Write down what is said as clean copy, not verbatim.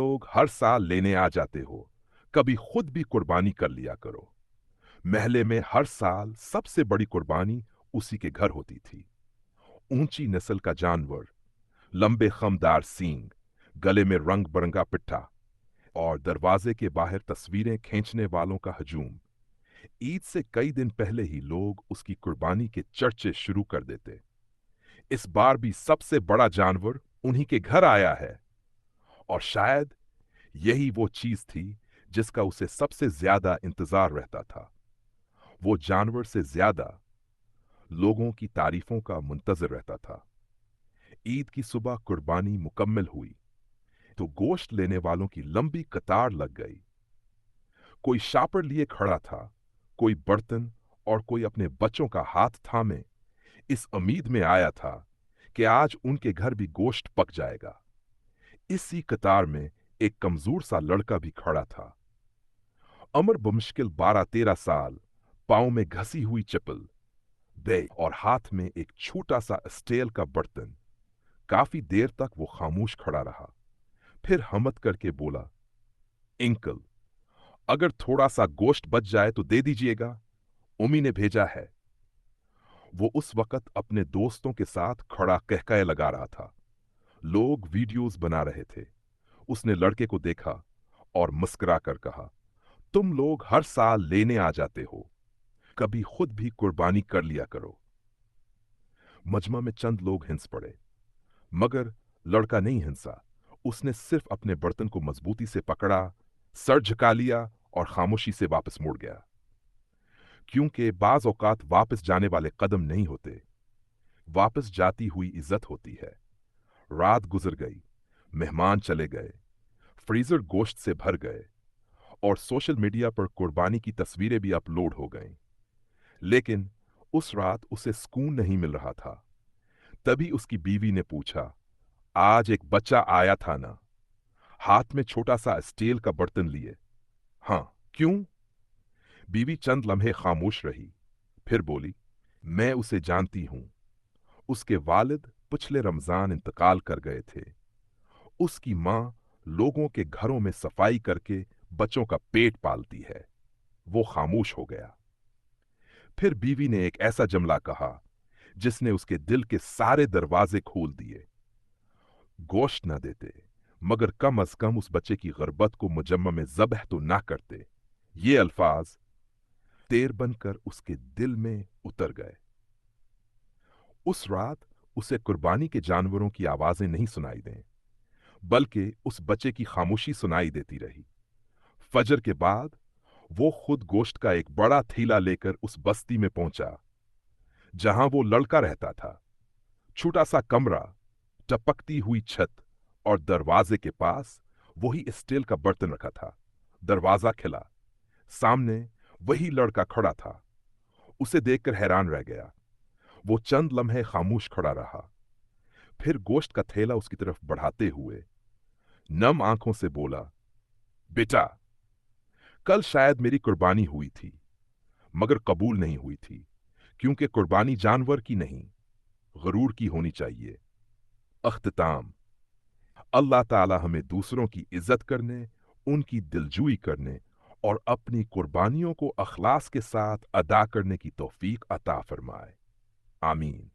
लोग हर साल लेने आ जाते हो, कभी खुद भी कुर्बानी कर लिया करो। महल्ले में हर साल सबसे बड़ी कुर्बानी उसी के घर होती थी। ऊंची नस्ल का जानवर, लंबे खमदार सींग, गले में रंग बरंगा पिट्ठा और दरवाजे के बाहर तस्वीरें खींचने वालों का हजूम। ईद से कई दिन पहले ही लोग उसकी कुर्बानी के चर्चे शुरू कर देते। इस बार भी सबसे बड़ा जानवर उन्हीं के घर आया है, और शायद यही वो चीज थी जिसका उसे सबसे ज्यादा इंतजार रहता था। वो जानवर से ज्यादा लोगों की तारीफों का मुंतजर रहता था। ईद की सुबह कुर्बानी मुकम्मल हुई तो गोश्त लेने वालों की लंबी कतार लग गई। कोई शापर लिए खड़ा था, कोई बर्तन और कोई अपने बच्चों का हाथ थामे इस उम्मीद में आया था कि आज उनके घर भी गोश्त पक जाएगा। इसी कतार में एक कमजोर सा लड़का भी खड़ा था। उम्र बमुश्किल 12-13 साल, पांव में घसी हुई चप्पल, बे और हाथ में एक छोटा सा स्टील का बर्तन। काफी देर तक वो खामोश खड़ा रहा, फिर हमत करके बोला, अंकल, अगर थोड़ा सा गोश्त बच जाए तो दे दीजिएगा, उम्मी ने भेजा है। वो उस वक्त अपने दोस्तों के साथ खड़ा कहकहे लगा रहा था। लोग वीडियोस बना रहे थे। उसने लड़के को देखा और मुस्कुरा कर कहा, तुम लोग हर साल लेने आ जाते हो, कभी खुद भी कुर्बानी कर लिया करो। मजमा में चंद लोग हिंस पड़े, मगर लड़का नहीं हिंसा। उसने सिर्फ अपने बर्तन को मजबूती से पकड़ा, सर झुका लिया और खामोशी से वापस मुड़ गया। क्योंकि बाज औकात वापस जाने वाले कदम नहीं होते, वापस जाती हुई इज्जत होती है। रात गुजर गई, मेहमान चले गए, फ्रीजर गोश्त से भर गए और सोशल मीडिया पर कुर्बानी की तस्वीरें भी अपलोड हो गईं। लेकिन उस रात उसे सुकून नहीं मिल रहा था। तभी उसकी बीवी ने पूछा, आज एक बच्चा आया था ना, हाथ में छोटा सा स्टील का बर्तन लिए। हाँ, क्यों? बीवी चंद लम्हे खामोश रही, फिर बोली, मैं उसे जानती हूं। उसके वालिद पिछले रमजान इंतकाल कर गए थे। उसकी मां लोगों के घरों में सफाई करके बच्चों का पेट पालती है। वो खामोश हो गया। फिर बीवी ने एक ऐसा जुमला कहा जिसने उसके दिल के सारे दरवाजे खोल दिए। गोश्त न देते, मगर कम अज कम उस बच्चे की गुर्बत को मुजम्मा में ज़ब्ह तो ना करते। ये अल्फाज तेर बनकर उसके दिल में उतर गए। उस रात उसे कुर्बानी के जानवरों की आवाजें नहीं सुनाई दें, बल्कि उस बच्चे की खामोशी सुनाई देती रही। फजर के बाद वो खुद गोश्त का एक बड़ा थैला लेकर उस बस्ती में पहुंचा जहां वो लड़का रहता था। छोटा सा कमरा, टपकती हुई छत और दरवाजे के पास वही स्टील का बर्तन रखा था। दरवाजा खिला, सामने वही लड़का खड़ा था। उसे देखकर हैरान रह गया। वो चंद लम्हे खामोश खड़ा रहा, फिर गोश्त का थैला उसकी तरफ बढ़ाते हुए नम आंखों से बोला, बेटा, कल शायद मेरी कुर्बानी हुई थी, मगर कबूल नहीं हुई थी, क्योंकि कुर्बानी जानवर की नहीं, गरूर की होनी चाहिए। अख्तिताम, अल्लाह ताला हमें दूसरों की इज्जत करने, उनकी दिलजोई करने और अपनी कुर्बानियों को अखलास के साथ अदा करने की तौफीक अता फरमाए। आमीन।